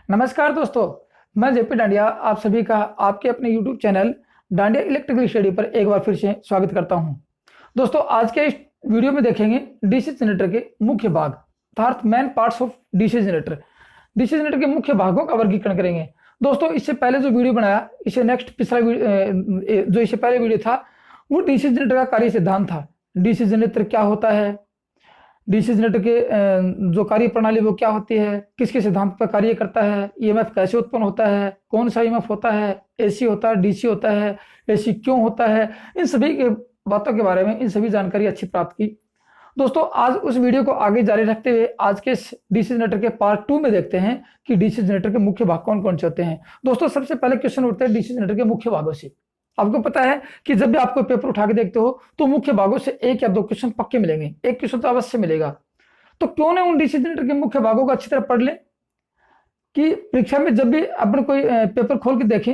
नमस्कार दोस्तों, मैं जेपी डांडिया आप सभी का आपके अपने YouTube channel dandiya electrical study पर एक बार फिर से स्वागत करता हूं। दोस्तों, आज के इस वीडियो में देखेंगे डीसी जनरेटर के मुख्य भाग अर्थात main parts of DC generator. DC generator के मुख्य भागों का वर्गीकरण करेंगे। दोस्तों, इससे पहले जो वीडियो बनाया, इससे नेक्स्ट पिछला जो इससे पहले वीडियो था वो डीसी जनरेटर का कार्य सिद्धांत था। डीसी जनरेटर क्या होता है, डीसी जनरेटर के जो कार्य प्रणाली वो क्या होती है, किसके सिद्धांत पर कार्य करता है, ईएमएफ कैसे उत्पन्न होता है, कौन सा ईएमएफ होता है, एसी होता है, डीसी होता है, एसी क्यों होता है, इन सभी के बातों के बारे में इन सभी जानकारी अच्छी प्राप्त की। दोस्तों, आज उस वीडियो को आगे जारी रखते हुए आज के डीसी जनरेटर के पार्ट 2 में देखते हैं कि डीसी जनरेटर के मुख्य भाग कौन कौन से होते हैं। दोस्तों, सबसे पहले क्वेश्चन उठते हैं डीसी जनरेटर के मुख्य भागों से। आपको पता है कि जब भी आपको पेपर उठा के देखते हो तो मुख्य भागों से एक या दो क्वेश्चन पक्के मिलेंगे, एक क्वेश्चन तो अवश्य मिलेगा। तो क्यों ना उन डीसी जनरेटर के मुख्य भागों को अच्छी तरह पढ़ लें कि परीक्षा में जब भी अपने कोई पेपर खोल के देखें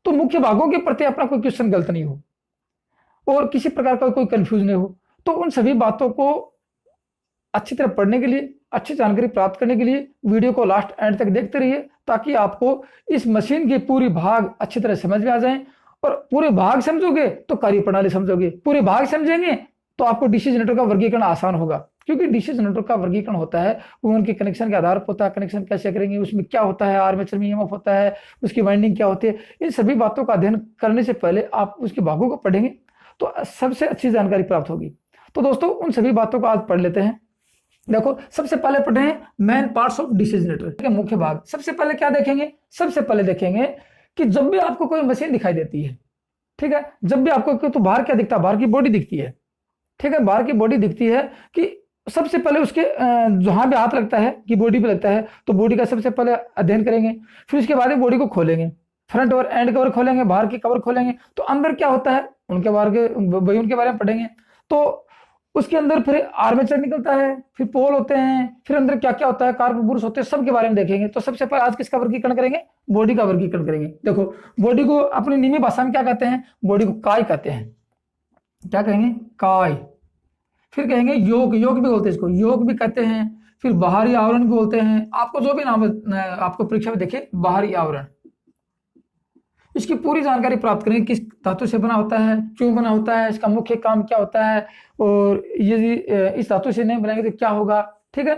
तो मुख्य भागों के प्रति अपना कोई क्वेश्चन गलत नहीं हो और किसी प्रकार का कोई कंफ्यूज नहीं हो। तो उन सभी बातों को अच्छी तरह पढ़ने के लिए, अच्छी जानकारी प्राप्त करने के लिए वीडियो को लास्ट एंड तक देखते रहिए, ताकि आपको इस मशीन के पूरी भाग अच्छी तरह समझ में आ जाएं। और पूरे भाग समझोगे तो कार्य प्रणाली समझोगे, पूरे भाग समझेंगे तो आपको डीसी जनरेटर का वर्गीकरण आसान होगा। क्योंकि डीसी जनरेटर का वर्गीकरण होता है वो उनके कनेक्शन के आधार पर होता है। कनेक्शन कैसे करेंगे, उसमें क्या होता है, आर्मेचर में ईएमएफ होता है, उसकी वाइंडिंग क्या होती है, इन सभी बातों का अध्ययन करने से पहले आप उसके भागों को पढ़ेंगे तो सबसे अच्छी जानकारी प्राप्त होगी। तो दोस्तों, उन सभी बातों को आज पढ़ लेते हैं। देखो, सबसे पहले पढ़े हैं main parts of DC generator के मुख्य भाग। सबसे पहले क्या देखेंगे, सबसे पहले देखेंगे कि जब भी आपको कोई मशीन दिखाई देती है, ठीक है, जब भी आपको तो बाहर क्या दिखता है, बाहर की बॉडी दिखती है, ठीक है, बाहर की बॉडी दिखती है कि सबसे पहले उसके जहां भी हाथ लगता है कि बॉडी पे लगता है तो बॉडी का सबसे पहले अध्ययन करेंगे। फिर उसके बाद बॉडी को खोलेंगे, फ्रंट और एंड कवर खोलेंगे, बाहर की कवर खोलेंगे तो अंदर क्या होता है उनके बारे में पढ़ेंगे। तो उसके अंदर फिर आर्मेचर निकलता है, फिर पोल होते हैं, फिर अंदर क्या क्या होता है, कार्बन बुरुस होते हैं, सबके बारे में देखेंगे। तो सबसे पहले आज किसका वर्गीकरण करेंगे, बॉडी का वर्गीकरण करेंगे। देखो, बॉडी को अपनी निमी भाषा में क्या कहते हैं, बॉडी को काय कहते हैं। क्या कहेंगे, काय। फिर कहेंगे योग, योग भी बोलते हैं इसको, योग भी कहते हैं। फिर बाहरी आवरण भी बोलते हैं। आपको जो भी नाम आपको परीक्षा में देखे, बाहरी आवरण, इसकी पूरी जानकारी प्राप्त करेंगे। किस धातु से बना होता है, क्यों बना होता है, इसका मुख्य काम क्या होता है, और यदि इस धातु से नहीं बनाएंगे तो क्या होगा। ठीक है,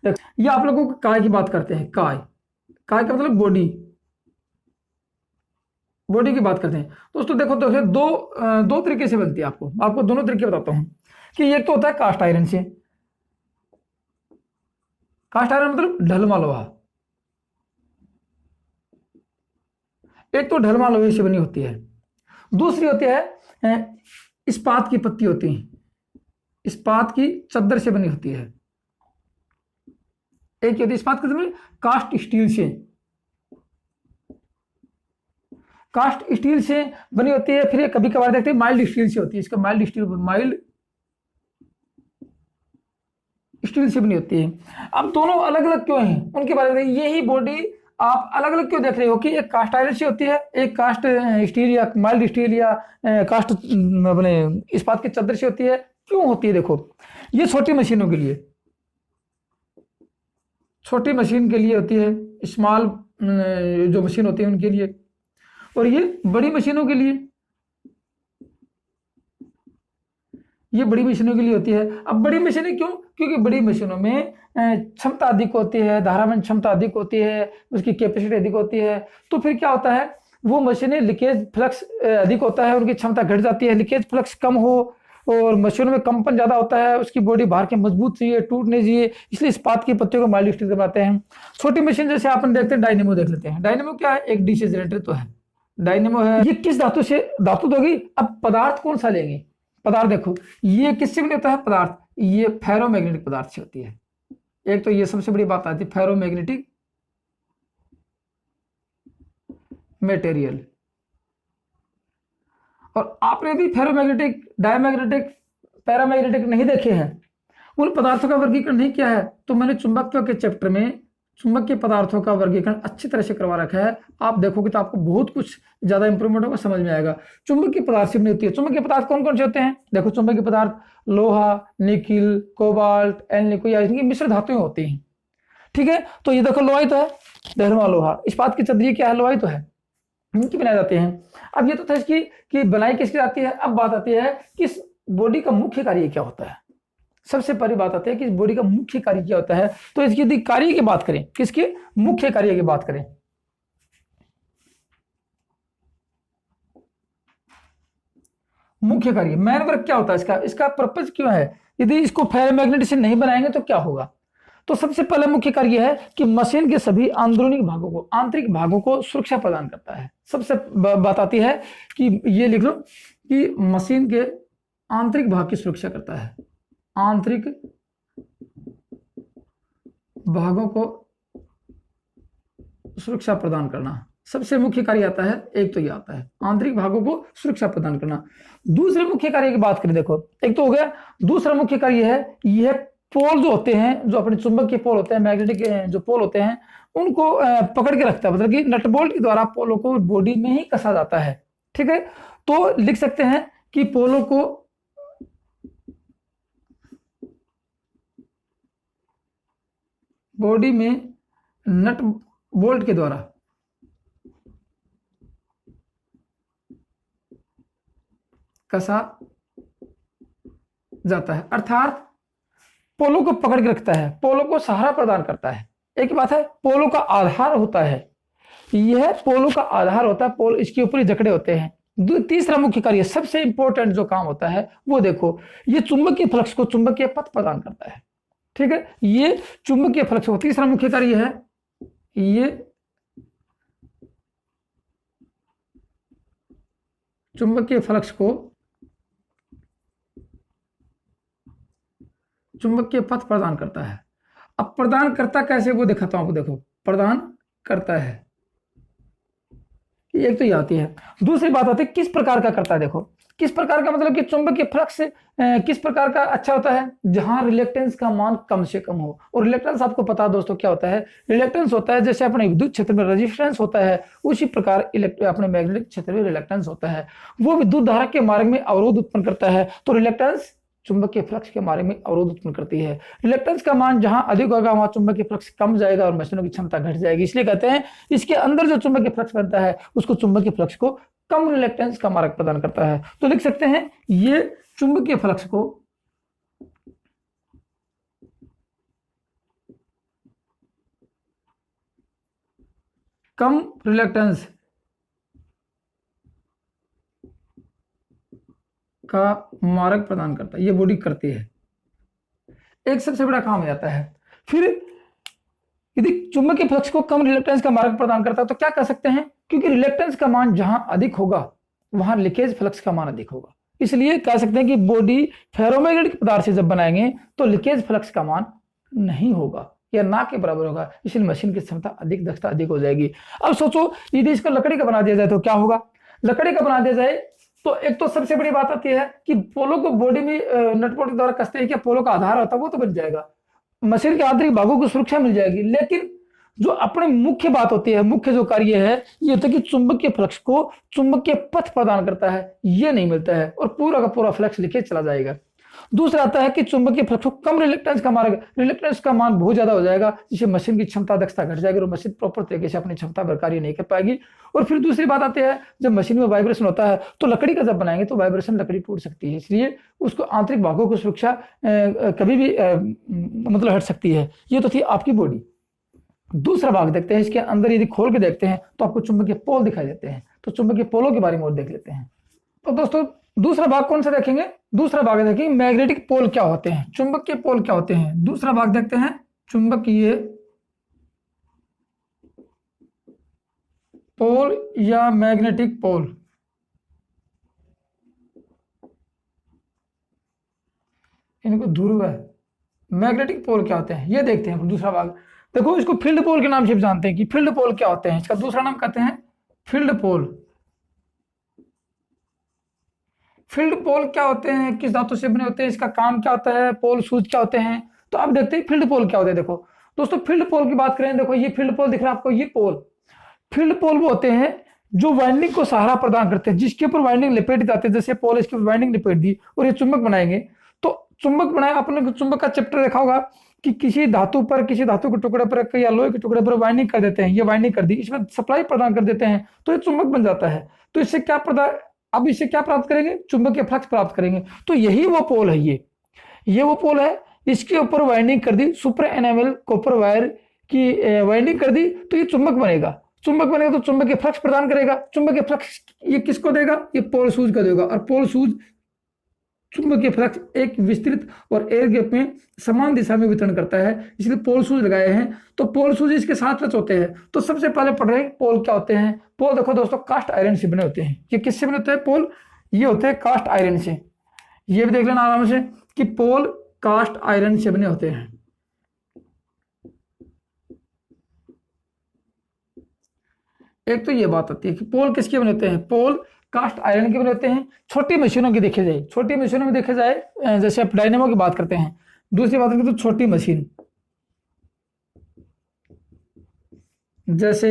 ये आप लोगों को काय की बात करते हैं। काय, काय का मतलब बॉडी, बॉडी की बात करते हैं। दोस्तों देखो, तो दो तरीके से बनती है। आपको दोनों तरीके बताता हूं कि एक तो होता है कास्ट आयरन से। कास्ट आयरन मतलब ढलमा लोहा। एक तो ढलमा लोहे से बनी होती है, दूसरी होती है इस्पात की पत्ती होती है, इस्पात की चद्दर से बनी होती है। एक होती है इस्पात की चद्दर, कास्ट स्टील से, कास्ट स्टील से बनी होती है। फिर कभी कभार देखते हैं माइल्ड स्टील से होती है, इसका माइल्ड स्टील से बनी होती है। अब दोनों अलग अलग क्यों हैं उनके बारे में, यही बॉडी आप अलग अलग क्यों देख रहे हो कि एक कास्ट आयरन से होती है, एक कास्ट स्टील या माइल्ड स्टील या कास्ट अपने इस्पात की चद्दर से होती है। क्यों होती है, देखो, ये छोटी मशीनों के लिए, छोटी मशीन के लिए होती है, स्मॉल जो मशीन होती है उनके लिए, और ये बड़ी मशीनों के लिए, ये बड़ी मशीनों के लिए होती है। अब बड़ी मशीनें क्यों, क्योंकि बड़ी मशीनों में क्षमता अधिक होती है, धारावन क्षमता अधिक होती है, उसकी कैपेसिटी अधिक होती है। तो फिर क्या होता है, वो मशीनें लीकेज फ्लक्स अधिक होता है, उनकी क्षमता घट जाती है, लीकेज फ्लक्स कम हो और मशीनों में कंपन ज्यादा होता है, उसकी बॉडी बाहर के मजबूत चाहिए, टूट नहीं चाहिए, इसलिए इस्पात की पत्तियों को माइल्ड स्टील बनाते हैं। छोटी मशीन जैसे अपन देखते हैं डायनेमो, देख लेते हैं। डायनेमो क्या है, एक डीसी जनरेटर तो है, डायनेमो है। ये किस धातु से, धातु तो होगी, अब पदार्थ कौन सा लेंगे, पदार्थ देखो, ये किससे बना होता है पदार्थ, ये फेरोमैग्नेटिक पदार्थ से होती है। एक तो ये सबसे बड़ी बात आती है, फेरोमैग्नेटिक मटेरियल। और आपने भी फेरोमैग्नेटिक, डायमैग्नेटिक, पैरामैग्नेटिक नहीं देखे हैं, उन पदार्थों का वर्गीकरण नहीं किया है, तो मैंने चुंबकत्व के चैप्टर में चुंबकीय पदार्थों का वर्गीकरण अच्छी तरह से करवा रखा है। आप देखोगे तो आपको बहुत कुछ ज्यादा इंप्रूवमेंट होगा, समझ में आएगा। चुंबकीय पदार्थ से बनी होती है। चुंबकीय पदार्थ कौन कौन से होते हैं, देखो, चुंबकीय पदार्थ लोहा, निकिल, कोबाल्ट, एल्निको या इनकी मिश्र धातुएं होती हैं। ठीक है, तो ये देखो लोहा ही तो है, ढेरवा लोहा, इस्पात की चद्दर क्या है, लोहा ही तो है, इनकी बनाए जाते हैं। अब ये तो था इसकी कि बनाई किसकी जाती है। अब बात आती है कि इस बॉडी का मुख्य कार्य क्या होता है। सबसे पहली बात आती है कि इस बॉडी का मुख्य कार्य क्या होता है। तो इसकी यदि कार्य की बात करें, किसके मुख्य कार्य की बात करें, मुख्य कार्य मैन वर्क क्या होता है इसका, इसका पर्पज क्यों है। यदि इसको फेरोमैग्नेटिक से नहीं बनाएंगे तो क्या होगा। तो सबसे पहले मुख्य कार्य है कि मशीन के सभी अंदरूनी भागों को, आंतरिक भागों को सुरक्षा प्रदान करता है। सबसे बात आती है कि ये लिख लो कि मशीन के आंतरिक भाग की सुरक्षा करता है, आंतरिक भागों को सुरक्षा प्रदान करना सबसे मुख्य कार्य आता है। एक तो ये आता है आंतरिक भागों को सुरक्षा प्रदान करना। दूसरे मुख्य कार्य की बात करें, देखो एक तो हो गया, दूसरा मुख्य कार्य है यह पोल जो होते हैं, जो अपने चुंबक के पोल होते हैं, मैग्नेटिक जो पोल होते हैं, उनको पकड़ के रखता है। मतलब कि नट बोल्ट के द्वारा पोलों को बॉडी में ही कसा जाता है। ठीक है, तो लिख सकते हैं कि पोलों को बॉडी में नट बोल्ट के द्वारा कसा जाता है, अर्थात पोलों को पकड़ के रखता है, पोलों को सहारा प्रदान करता है। एक बात है, पोलों का आधार होता है, यह पोलों का आधार होता है, पोल इसके ऊपर ही जकड़े होते हैं। तीसरा मुख्य कार्य, सबसे इंपॉर्टेंट जो काम होता है वो देखो, ये चुंबकीय फ्लक्स को चुंबकीय पथ प्रदान करता है। ठीक है, ये चुंबकीय फ्लक्स को, तीसरा मुख्य कार्य है ये चुंबकीय फ्लक्स को चुंबकीय पथ प्रदान करता है। अब प्रदान करता कैसे वो दिखाता हूं आपको। देखो प्रदान करता है, एक तो ये आती है। दूसरी बात आती है किस प्रकार का करता है। देखो किस प्रकार का, मतलब कि चुंबकीय फ्लक्स किस प्रकार का अच्छा होता है, जहां रिलेक्टेंस का मान कम से कम हो। और रिलेक्टेंस आपको पता है दोस्तों क्या होता है, रिलेक्टेंस होता है जैसे अपने विद्युत क्षेत्र में रेजिस्टेंस होता है, उसी प्रकार अपने मैग्नेटिक क्षेत्र में रिलेक्टेंस होता है। वो विद्युत धारा के मार्ग में अवरोध उत्पन्न करता है, तो रिलेक्टेंस चुंबकीय फ्लक्स के मार्ग में अवरोध उत्पन्न करती है। रिलेक्टेंस का मान जहां अधिक होगा वहां चुंबकीय फ्लक्स कम जाएगा और मशीनों की क्षमता घट जाएगी। इसलिए कहते हैं इसके अंदर जो चुंबकीय फ्लक्स बनता है उसको चुंबकीय फ्लक्स को कम रिलेक्टेंस का मार्ग प्रदान करता है। तो लिख सकते हैं ये चुंबकीय फ्लक्स को कम रिलेक्टेंस का मार्ग प्रदान करता है, ये बॉडी करती है। एक सबसे बड़ा काम हो जाता है। फिर यदि चुंबकीय फ्लक्स को कम रिलेक्टेंस का मार्ग प्रदान करता है तो क्या कर सकते हैं, क्योंकि रिलेक्टेंस का मान जहां अधिक होगा वहां लीकेज फ्लक्स का मान अधिक होगा। इसलिए कह सकते हैं कि बॉडी फेरोमैग्नेटिक पदार्थ से जब बनाएंगे तो लीकेज फ्लक्स का मान नहीं होगा या ना के बराबर होगा, इसलिए मशीन की क्षमता अधिक, दक्षता अधिक हो जाएगी। अब सोचो यदि इसको लकड़ी का बना दिया जाए तो क्या होगा। लकड़ी का बना दिया जाए तो एक तो सबसे बड़ी बात आती है कि पोलो को बॉडी में नटबोल्ट के द्वारा कसते हैं, क्या पोलो का आधार होता है वो तो बच जाएगा, मशीन के आंतरिक भागों की सुरक्षा मिल जाएगी। लेकिन जो अपने मुख्य बात होती है, मुख्य जो कार्य है ये होता है कि चुंबकीय फ्लक्स को चुंबकीय पथ प्रदान करता है, ये नहीं मिलता है और पूरा का पूरा फ्लक्स लीकेज चला जाएगा। दूसरा आता है कि चुंबकीय फ्लक्स को कम रिलेक्टेंस का मार्ग, रिलेक्टेंस का मान बहुत ज्यादा हो जाएगा जिससे मशीन की क्षमता, दक्षता घट जाएगी और मशीन प्रॉपर तरीके से अपनी क्षमता पर कार्य नहीं कर पाएगी। और फिर दूसरी बात आती है जब मशीन में वाइब्रेशन होता है तो लकड़ी का जब बनाएंगे तो वाइब्रेशन लकड़ी टूट सकती है, इसलिए उसको आंतरिक भागों की सुरक्षा कभी भी मतलब हट सकती है। ये तो थी आपकी बॉडी। दूसरा भाग देखते हैं, इसके अंदर यदि खोल के देखते हैं तो आपको चुंबकीय पोल दिखाई देते हैं। तो चुंबकीय पोलों के बारे में और देख लेते हैं। तो दोस्तों दूसरा भाग कौन सा देखेंगे, दूसरा भाग देखेंगे मैग्नेटिक पोल क्या होते हैं, चुंबकीय पोल क्या होते हैं। दूसरा भाग देखते हैं चुंबकीय पोल या मैग्नेटिक पोल। इनको ध्रुव है, मैग्नेटिक पोल क्या होते हैं ये देखते हैं। दूसरा भाग देखो, इसको फील्ड पोल के नाम से जानते हैं कि फील्ड पोल क्या होते हैं, इसका दूसरा नाम कहते हैं फील्ड पोल। फील्ड पोल क्या होते हैं, किस धातु से बने होते हैं, इसका काम क्या होता है, पोल सूच क्या होते हैं। तो अब देखते हैं फील्ड पोल क्या होते हैं। देखो दोस्तों फील्ड पोल की बात करें, देखो ये फील्ड पोल दिख रहा है आपको, ये पोल, फील्ड पोल वो होते हैं जो वाइंडिंग को सहारा प्रदान करते हैं, जिसके ऊपर वाइंडिंग लिपेट जाते हैं। जैसे पोल इसके ऊपर वाइंडिंग लिपेट दी और ये चुंबक बनाएंगे, तो चुंबक बनाए, आपने चुंबक का चैप्टर देखा होगा कि किसी धातु पर, किसी धातु के टुकड़े पर या लोहे के टुकड़े पर वाइंडिंग कर देते हैं, ये वाइंडिंग कर दी, इसमें सप्लाई प्रदान कर देते हैं, तो ये चुंबक बन जाता है। तो इससे क्या अब इससे क्या प्राप्त करेंगे? चुंबकीय फ्लक्स प्राप्त करेंगे। तो यही वो पोल है, ये वो पोल है। इसके ऊपर वाइंडिंग कर दी, सुपर एनामेल कॉपर वायर की वाइंडिंग कर दी, तो ये चुंबक बनेगा। चुंबक बनेगा तो चुंबकीय फ्लक्स प्रदान करेगा। चुंबकीय फ्लक्स ये किसको देगा? ये पोल सूज को देगा। और पोल सूज चुंबकीय फ्लक्स एक विस्तृत और एयर गैप में समान दिशा में वितरण करता है, इसलिए पोल सूज लगाए हैं। तो पोल सूज इसके साथ टच होते हैं। तो सबसे पहले पढ़ रहे हैं पोल क्या होते हैं। पोल देखो दोस्तों, कास्ट आयरन से बने होते हैं। ये किससे बने होते हैं पोल? ये होते हैं कास्ट आयरन से। ये भी देख लेना आराम से कि पोल कास्ट आयरन से बने होते हैं। एक तो ये बात होती है कि पोल किसके बने होते हैं? पोल कास्ट आयरन के बने होते हैं। छोटी मशीनों की देखे जाए, छोटी मशीनों में देखे जाए, जैसे आप डायनेमो की बात करते हैं। दूसरी बात करें तो छोटी मशीन, जैसे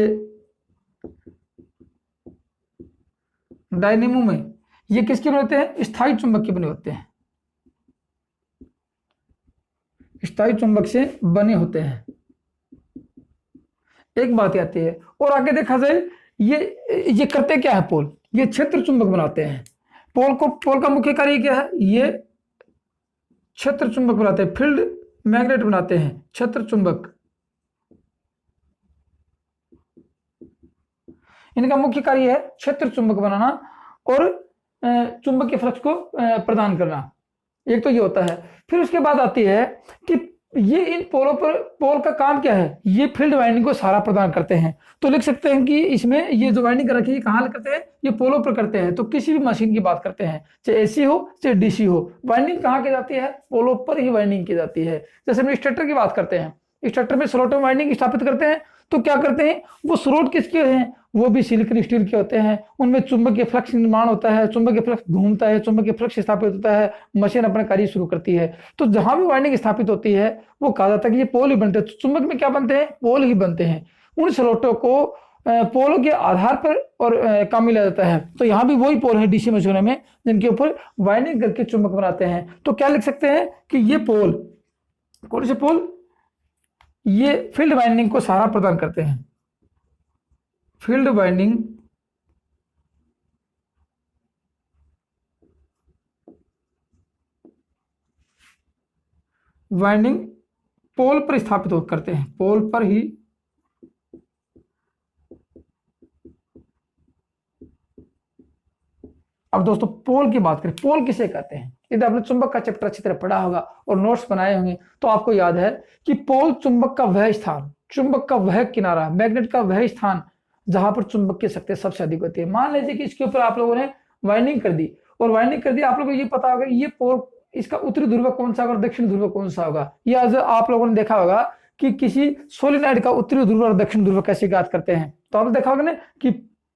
डायनेमो में ये किसके बने होते हैं? स्थायी चुंबक के बने होते हैं, स्थायी चुंबक से बने होते हैं। एक बात आती है। और आगे देखा जाए ये करते क्या है पोल? ये क्षेत्र चुंबक बनाते हैं। पोल का मुख्य कार्य क्या है? ये क्षेत्र चुंबक बनाते हैं, फील्ड मैग्नेट बनाते हैं, क्षेत्र चुंबक। इनका मुख्य कार्य है क्षेत्र चुंबक बनाना और चुंबकीय फ्लक्स को प्रदान करना। एक तो ये होता है। फिर उसके बाद आती है कि ये इन पोलों पर, पोल का काम क्या है? ये फील्ड वाइंडिंग को सहारा प्रदान करते हैं। तो लिख सकते हैं कि इसमें ये जो वाइंडिंग कर रखी है कहाँ करते हैं? ये पोलों पर करते हैं। तो किसी भी मशीन की बात करते हैं, चाहे एसी हो चाहे डीसी हो, वाइंडिंग कहाँ की जाती है? पोलों पर ही वाइंडिंग की जाती है। जैसे हम स्टेटर की बात करते हैं, स्टेटर में स्लॉट में वाइंडिंग स्थापित करते हैं। तो क्या करते हैं? वो स्लॉट किसके हैं? वो भी सिलिकॉन स्टील के होते हैं। उनमें चुंबकीय फ्लक्स निर्माण होता है, चुंबकीय फ्लक्स घूमता है, चुंबकीय फ्लक्स स्थापित होता है, मशीन अपना कार्य शुरू करती है। तो जहां भी वाइंडिंग स्थापित होती है वो कहा जाता है कि ये पोल ही बनते हैं। तो चुंबक में क्या बनते हैं? पोल ही बनते हैं। उन स्लॉटों को पोलों के आधार पर और काम में लिया जाता है। तो यहाँ भी वही पोल है डीसी मशीनों में, जिनके ऊपर वाइंडिंग करके चुंबक बनाते हैं। तो क्या लिख सकते हैं कि ये पोल, कौन से पोल? ये फील्ड वाइंडिंग को सहारा प्रदान करते हैं। फील्ड वाइंडिंग पोल पर स्थापित करते हैं, पोल पर ही अब दोस्तों पोल की बात करें, पोल किसे कहते हैं? यदि आपने चुंबक का चैप्टर अच्छी तरह पढ़ा होगा और नोट्स बनाए होंगे तो आपको याद है कि पोल चुंबक का वह स्थान, चुंबक का वह किनारा, मैग्नेट का वह स्थान जहां पर चुंबक की शक्ति सबसे अधिक होती है। मान लीजिए कि इसके ऊपर आप लोगों ने वाइंडिंग कर दी, और वाइंडिंग कर दी, आप लोगों को ये पता होगा ये पोल, इसका उत्तरी ध्रुव कौन सा होगा और दक्षिण ध्रुव कौन सा होगा। या आप लोगों ने देखा होगा कि किसी सोलिनॉइड का उत्तरी ध्रुव और दक्षिण ध्रुव कैसे ज्ञात करते हैं। तो आपने देखा होगा ना कि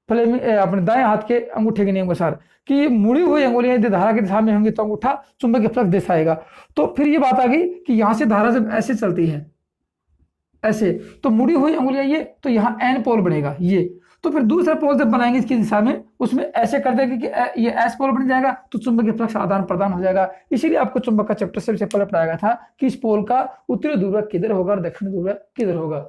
अपने दाएं हाथ के अंगूठे के नियम के अनुसार कि मुड़ी हुई अंगुलियां यदि धारा की दिशा में होंगी तो अंगूठा चुंबकीय फ्लक्स दिखाएगा। तो फिर ये बात आ गई कि यहां से धारा जब ऐसे चलती है, ऐसे, तो मुड़ी हुई अंगुलियां ये, तो यहाँ एन पोल बनेगा ये। तो फिर दूसरा पोल जब बनाएंगे इसकी दिशा में, उसमें ऐसे कर देंगे कि ये एस पोल बन जाएगा, तो चुंबकीय फ्लक्स आदान प्रदान हो जाएगा। इसीलिए आपको चुंबक का चैप्टर सबसे पहले पढ़ाया गया था कि इस पोल का उत्तरी ध्रुव किधर होगा और दक्षिण ध्रुव किधर होगा।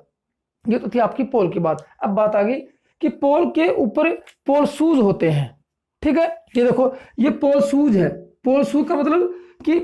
ये तो थी आपकी पोल की बात। अब बात आ गई कि पोल के ऊपर पोल शूज होते हैं। ठीक है, ये देखो ये पोल शूज है। पोल शूज का मतलब कि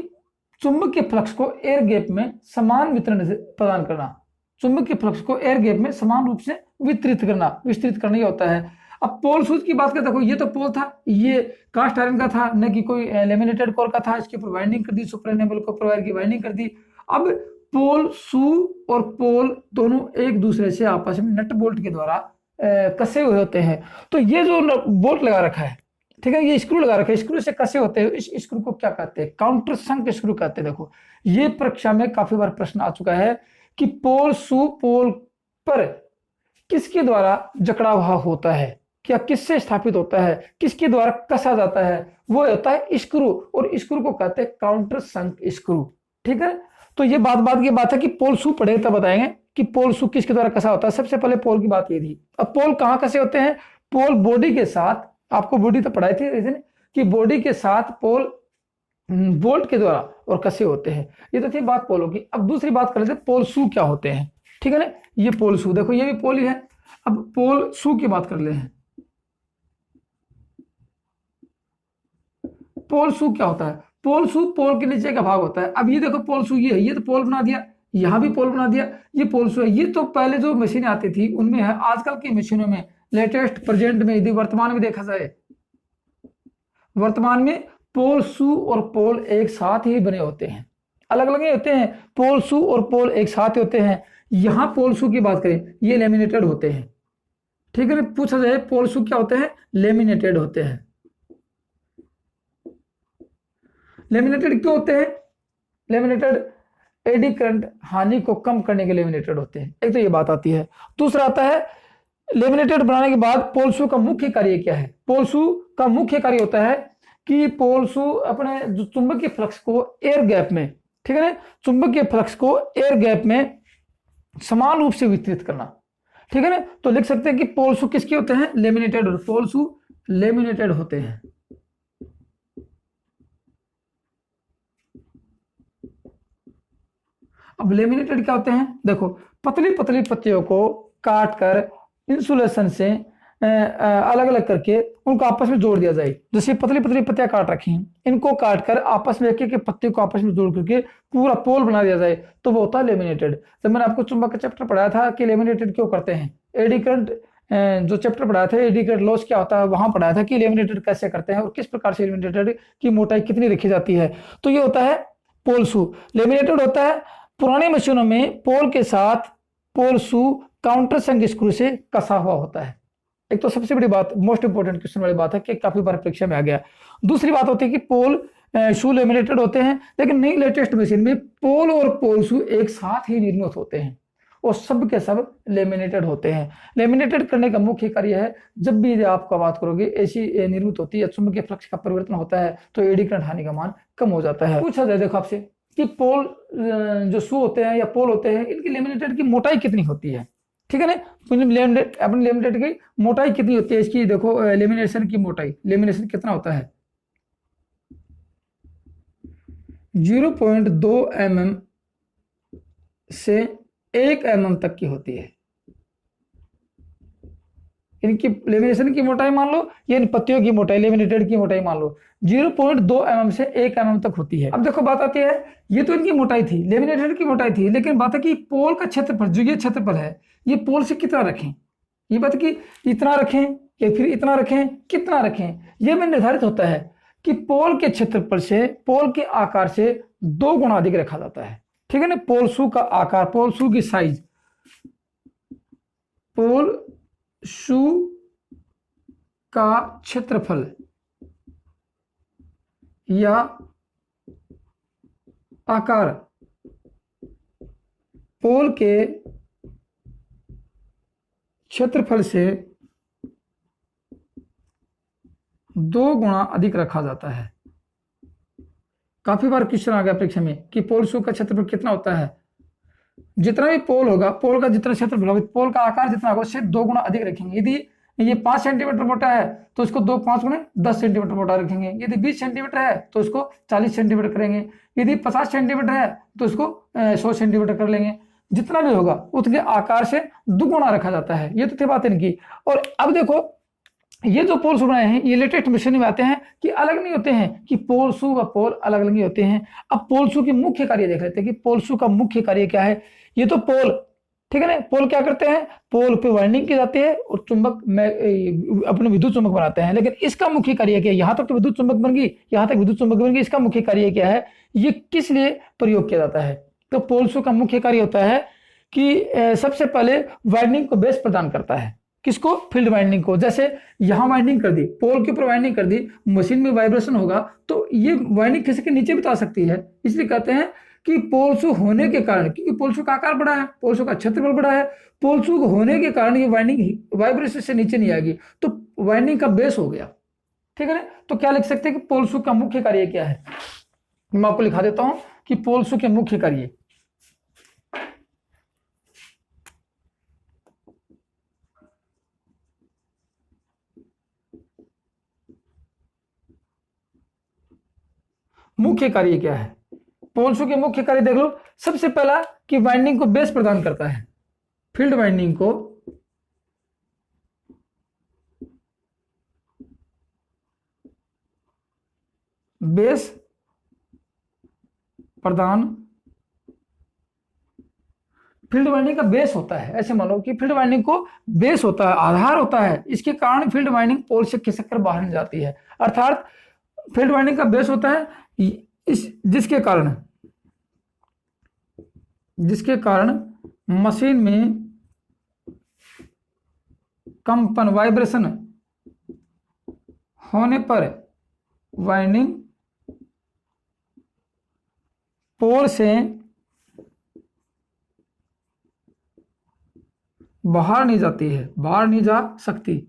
चुंबकीय फ्लक्स को एयर गैप में समान वितरण प्रदान करना, चुंबकीय फ्लक्स को एयर गैप में समान रूप से वितरित करना, ये होता है। अब पोल शूज की बात करें, देखो ये तो पोल था, ये कास्ट आयरन का था, न कि कोई लेमिनेटेड कोर का था। इसके ऊपर वाइंडिंग कर दी, सुपर एनेबल कॉपर वायर की वाइंडिंग कर दी। अब पोल शू और पोल दोनों एक दूसरे से आपस में नट बोल्ट के द्वारा कसे हुए होते हैं। तो ये जो बोल्ट लगा रखा है, ठीक है, ये स्क्रू लगा रखा है, स्क्रू से कसे होते हैं। इस स्क्रू को क्या कहते हैं? काउंटर संक स्क्रू कहते हैं। देखो ये परीक्षा में काफी बार प्रश्न आ चुका है कि पोल शू पोल पर किसके द्वारा जकड़ा हुआ होता है, क्या किससे स्थापित होता है, किसके द्वारा कसा जाता है? वो होता है स्क्रू, और स्क्रू को कहते हैं काउंटर संक स्क्रू। ठीक है, तो ये बात की बात है कि पोल शू पढ़े तब बताएंगे कि पोल शू किसके द्वारा कसा होता है। सबसे पहले पोल की बात ये थी। अब पोल कहाँ कसे होते हैं? पोल बॉडी के साथ, आपको बॉडी तो पढ़ाई थी कि बॉडी के साथ पोल बोल्ट के द्वारा और कसे होते हैं। ये तो थी बात पोलों की। अब दूसरी बात कर लेते हैं पोल शू क्या होते हैं। ठीक है ना, ये पोल शू, देखो ये भी पोल ही है। अब पोल शू की बात कर ले हैं। पोल शू क्या होता है? पोल शू पोल के नीचे का भाग होता है। अब ये देखो पोल शू ये है, ये तो पोल बना दिया, यहां भी पोल बना दिया, ये पोल शू है। ये तो पहले जो मशीनें आती थी उनमें है, आजकल की मशीनों में लेटेस्ट प्रेजेंट में यदि वर्तमान में देखा जाए, वर्तमान में पोल शू और पोल एक साथ ही बने होते हैं, अलग अलग नहीं होते हैं। पोल शू और पोल एक साथ होते हैं। यहां पोल शू की बात करें, ये लेमिनेटेड होते हैं। ठीक है ना, पूछा जाए पोल शू क्या होते हैं, लेमिनेटेड होते हैं। लेमिनेटेड क्यों होते हैं? लेमिनेटेड एडी करंट हानि को कम करने के लेमिनेटेड होते हैं, एक तो ये बात आती है। दूसरा आता है लेमिनेटेड बनाने के बाद पोल शू का मुख्य कार्य क्या है? पोल शू का मुख्य कार्य होता है कि पोल शू अपने जो चुंबकीय फ्लक्स को एयर गैप में, ठीक है ना, चुंबकीय फ्लक्स को एयर गैप में समान रूप से वितरित करना। ठीक है ना, तो लिख सकते हैं कि पोल शू किसके होते हैं, लेमिनेटेड। पोल शू लेमिनेटेड होते हैं। अब लेमिनेटेड क्या होते हैं? देखो पतली पतली पत्तियों को काट कर इंसुलेशन से अलग अलग करके उनको आपस में जोड़ दिया जाए। जैसे पतली पतली पत्तियां काट रखी हैं, इनको काट कर आपस में एक एक पत्ती को आपस में जोड़ करके पूरा पोल बना दिया जाए, तो वो होता है लेमिनेटेड। जब मैंने आपको चुंबक का चैप्टर पढ़ाया था कि लेमिनेटेड क्यों करते हैं, एडी करंट जो चैप्टर पढ़ाया था, एडी करंट लॉस क्या होता है, वहां पढ़ाया था कि लेमिनेटेड कैसे करते हैं और किस प्रकार से लेमिनेटेड की मोटाई कितनी रखी जाती है। तो ये होता है पोल शू, लेमिनेटेड होता है। पुरानी मशीनों में पोल के साथ पोल शू काउंटर संग स्क्रू से कसा हुआ होता है। एक तो सबसे बड़ी बात, मोस्ट इंपोर्टेंट क्वेश्चन वाली बात है कि काफी बार परीक्षा में आ गया। दूसरी बात होती है कि पोल शू लेमिनेटेड होते हैं, लेकिन नई लेटेस्ट मशीन में पोल और पोल शू एक साथ ही निर्मित होते हैं और सब के सब लेमिनेटेड होते हैं। लेमिनेटेड करने का मुख्य कार्य है, जब भी आप बात करोगे ऐसी निर्मित होती है, चुंबकीय फ्लक्स का परिवर्तन होता है तो एडी करंट हानि का मान कम हो जाता है। पूछा जाए देखो आपसे कि पोल जो शू होते हैं या पोल होते हैं, इनकी लेमिनेटेड की मोटाई कितनी होती है। ठीक है ना, अपनी लेमिनेटेड की मोटाई कितनी होती है, इसकी देखो लेमिनेशन की मोटाई, लेमिनेशन कितना होता है, 0.2 mm से 1 mm तक की होती है। इनकी लेमिनेशन की मोटाई मान लो या इन पत्तियों की मोटाई, लेमिनेटेड की मोटाई मान लो 0.2 mm से 1 mm तक होती है। अब देखो बात आती है, ये तो इनकी मोटाई थी, लेमिनेटेड की मोटाई थी, लेकिन बात है कि पोल का क्षेत्रफल, जो ये क्षेत्रफल है, ये पोल से कितना रखें। ये बात कि इतना रखें या फिर इतना रखें, कितना रखें, ये में निर्धारित होता है कि पोल के क्षेत्रफल से, पोल के आकार से 2 गुना अधिक रखा जाता है। ठीक है ना, पोल शू का आकार, पोल शू की साइज, पोल शू का क्षेत्रफल या आकार पोल के क्षेत्रफल से 2 गुना अधिक रखा जाता है। काफी बार क्वेश्चन आ गया परीक्षा में कि पोल शू का क्षेत्रफल कितना होता है। जितना भी पोल होगा, पोल का जितना क्षेत्रफल होगा, पोल का आकार जितना होगा उससे 2 गुना अधिक रखेंगे। यदि ये 5 सेंटीमीटर मोटा है तो इसको 2 5 गुने 10 सेंटीमीटर मोटा रखेंगे। यदि 20 सेंटीमीटर है तो इसको 40 सेंटीमीटर करेंगे। यदि 50 सेंटीमीटर है तो इसको 100 सेंटीमीटर कर लेंगे। जितना भी होगा उतने आकार से दुगुना रखा जाता है। ये तो थी बात इनकी। और अब देखो ये जो पोल शू बनाए हैं, ये लेटेस्ट मशीन में आते हैं कि अलग नहीं होते हैं, कि पोल शू व पोल अलग अलग नहीं होते हैं। अब पोल शू की मुख्य कार्य देख लेते हैं कि पोल शू का मुख्य कार्य क्या है। ये तो पोल, ठीक है ना, पोल क्या करते हैं, पोल पे वाइंडिंग की जाती है और चुंबक में अपने विद्युत चुंबक बनाते हैं। लेकिन इसका मुख्य कार्य क्या है, यहां तक तो विद्युत चुंबक बन गई, यहां तक विद्युत चुंबक बन गई, इसका मुख्य कार्य क्या है, ये किस लिए प्रयोग किया जाता है। तो पोल शू का मुख्य कार्य होता है कि सबसे पहले वाइंडिंग को बेस प्रदान करता है। किसको, फील्ड वाइंडिंग को। जैसे यहां वाइंडिंग कर दी, पोल के ऊपर वाइंडिंग कर दी, मशीन में वाइब्रेशन होगा तो ये वाइंडिंग किसी के नीचे भी तो आ सकती है। इसलिए कहते हैं कि पोल शू होने के कारण, क्योंकि पोल शू का आकार बड़ा है, पोल शू का क्षेत्रफल बड़ा है, पोल शू होने के कारण ये वाइंडिंग वाइब्रेशन से नीचे नहीं आएगी, तो वाइंडिंग का बेस हो गया। ठीक है ना, तो क्या लिख सकते हैं कि पोल शू का मुख्य कार्य क्या है। मैं आपको लिखा देता हूं कि पोल शू के मुख्य कार्य, मुख्य कार्य क्या है। पोल शू के मुख्य कार्य देख लो। सबसे पहला कि वाइंडिंग को बेस प्रदान करता है, फील्ड वाइंडिंग को बेस प्रदान, फील्ड वाइंडिंग का बेस होता है, ऐसे मान लो कि फील्ड वाइंडिंग को बेस होता है, आधार होता है, इसके कारण फील्ड वाइंडिंग पोल से खिसक कर बाहर नहीं जाती है। अर्थात फील्ड वाइंडिंग का बेस होता है इस जिसके कारण मशीन में कंपन, वाइब्रेशन होने पर वाइंडिंग पोल से बाहर नहीं जाती है, बाहर नहीं जा सकती।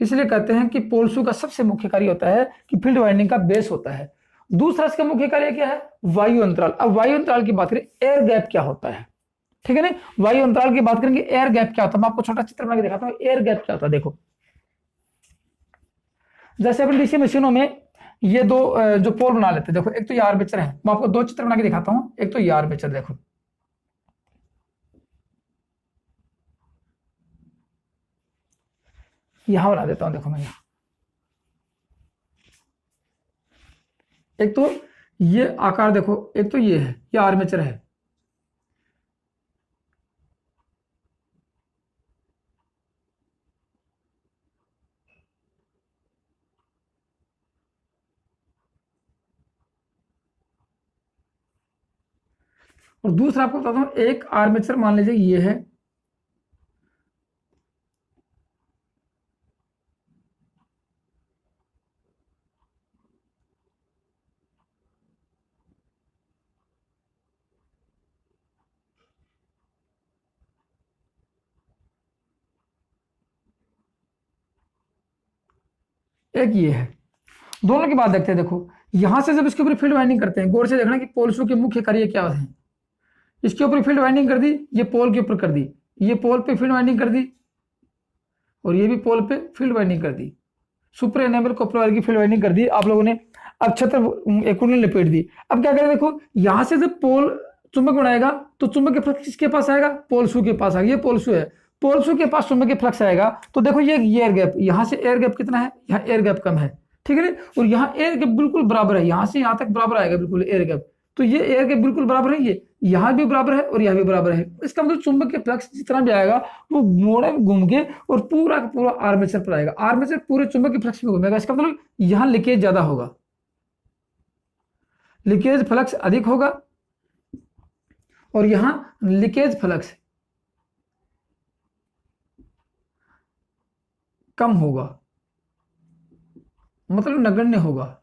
इसलिए कहते हैं कि पोल शू का सबसे मुख्य कार्य होता है कि फील्ड वाइंडिंग का बेस होता है। दूसरा इसका मुख्य कार्य क्या है? वायु अंतराल। अब वायु अंतराल की बात करें, एयर गैप क्या होता है, ठीक है ना। वायु अंतराल की बात करेंगे, एयर गैप क्या होता है। मैं आपको छोटा चित्र बना के दिखाता हूं, एयर गैप क्या होता है। देखो, जैसे अपन डीसी मशीनों में ये दो जो पोल बना लेते हैं, देखो एक तो ये आर्मेचर है, मैं आपको दो चित्र बना के दिखाता हूं। एक तो ये आर्मेचर, देखो यहां बना देता हूं, देखो मैं यहां, एक तो ये आकार देखो, एक तो ये है, ये आर्मेचर है, और दूसरा आपको बताता हूं, एक आर्मेचर मान लीजिए ये है, एक ये है। दोनों की बात देखते हैं। देखो यहां से जब इसके ऊपर फील्ड वाइंडिंग करते हैं, गौर से देखना कि पोल शू के मुख्य कार्य क्या है। इसके ऊपर फील्ड वाइंडिंग कर दी, ये पोल के ऊपर कर दी, ये पोल पे फील्ड वाइंडिंग कर दी, और ये भी पोल पे फील्ड वाइंडिंग कर दी, सुपर एनेबल कॉपर वायर की फील्ड वाइंडिंग कर दी आप लोगों ने। अब छत्र एक ने लपेट दी। अब क्या करें, देखो यहां से जब पोल चुंबक बनाएगा तो चुंबक के फ्लक्स किसके पास आएगा? पोल शू के पास आएगा। ये पोल शू है, पोल शू के पास चुंबक के फ्लक्स आएगा। तो देखो ये एयर गैप, यहां से एयर गैप कितना है? यहाँ एयर गैप कम है, ठीक है ना। और यहाँ एयर गैप बिल्कुल बराबर है, यहां से यहां तक बराबर आएगा बिल्कुल एयर गैप। तो ये एयर गैप बिल्कुल बराबर है, ये यहां भी बराबर है और यहां भी बराबर है। इसका मतलब चुंबक के फ्लक्स जितना भी आएगा वो मोड़े में घूम के और पूरा का पूरा आर्मेचर पर आएगा। आर्मेचर पूरे चुंबक के फ्लक्स में घूमेगा। इसका मतलब यहां लीकेज ज्यादा होगा, लीकेज फ्लक्स अधिक होगा, और यहां लीकेज फ्लक्स कम होगा, मतलब नगण्य होगा।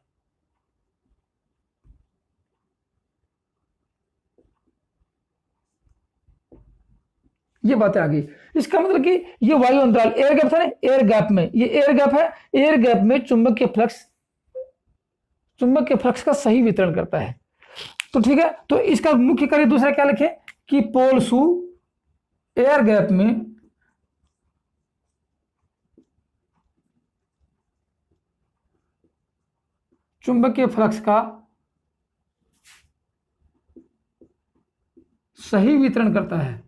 ये बातें आ गई। इसका मतलब कि ये वायु अंतराल, एयर गैप था ना, एयर गैप में, ये एयर गैप है, एयर गैप में चुंबक के फ्लक्स का सही वितरण करता है। तो ठीक है, तो इसका मुख्य कार्य दूसरा क्या लिखे कि पोल शू एयर गैप में चुंबकीय फ्लक्स का सही वितरण करता है,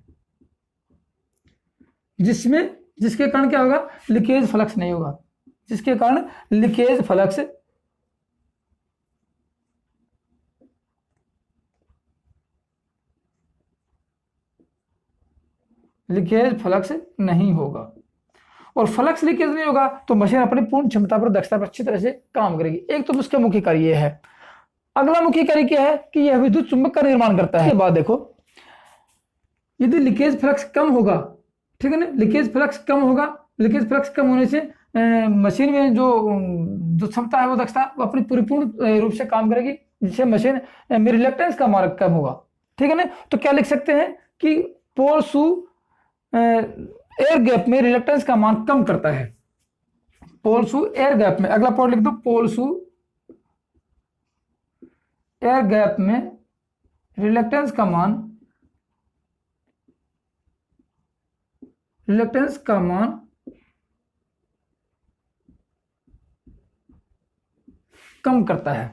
जिसके कारण क्या होगा? लीकेज फ्लक्स नहीं होगा, जिसके कारण लीकेज फ्लक्स नहीं होगा। और फ्लक्स लीकेज नहीं होगा तो मशीन अपनी पूर्ण क्षमता पर, दक्षता पर अच्छी तरह से काम करेगी। एक तो उसका मुख्य कार्य यह है। अगला मुख्य कार्य क्या है कि यह विद्युत चुंबक का निर्माण करता है। बाद देखो, यदि लीकेज फ्लक्स कम होगा, ठीक है ना, लीकेज फ्लक्स कम होगा, लीकेज फ्लक्स कम होने से मशीन में जो क्षमता है, वो दक्षता, वो अपनी परिपूर्ण रूप से काम करेगी, जिससे मशीन में रिलक्टेंस का मार्ग कम होगा, ठीक है ना। तो क्या लिख सकते हैं कि पोल शू एयर गैप में रिलक्टेंस का मान कम करता है। पोल शू एयर गैप में, अगला पॉइंट लिख दो, पोल शू एयर गैप में रिलक्टेंस का मान कम करता है।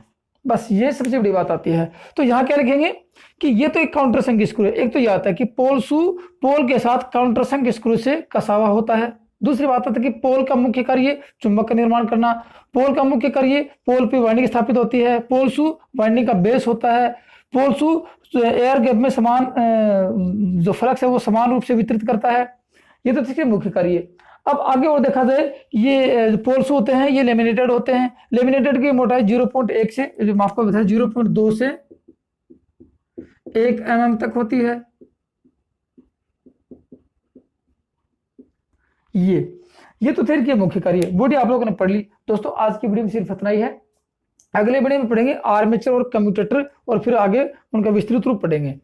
बस ये सबसे बड़ी बात आती है। तो यहाँ क्या लिखेंगे कि ये तो एक काउंटर संघ स्क्रू है। एक तो ये आता है कि पोल शू पोल के साथ काउंटर संघ स्क्रू से कसा हुआ होता है। दूसरी बात आता है कि पोल का मुख्य कार्य चुंबक का निर्माण करना। पोल का मुख्य कार्य पोल पे वाइंडिंग स्थापित होती है। पोल शू वाइंडिंग का बेस होता है। पोल शू एयर गैप में समान जो फ्लक्स है वो समान रूप से वितरित करता है। ये तो इसके मुख्य कार्य। अब आगे और देखा जाए, ये पोल शू होते हैं ये लेमिनेटेड होते हैं। लेमिनेटेड की मोटाई 0.1 से माफ कर बताया 0.2 से 1 mm तक होती है। ये तो थे कि मुख्य कार्य। बॉडी आप लोगों ने पढ़ ली। दोस्तों आज की वीडियो में सिर्फ इतना ही है। अगले वीडियो में पढ़ेंगे आर्मेचर और कम्यूटेटर और फिर आगे उनका विस्तृत रूप पढ़ेंगे।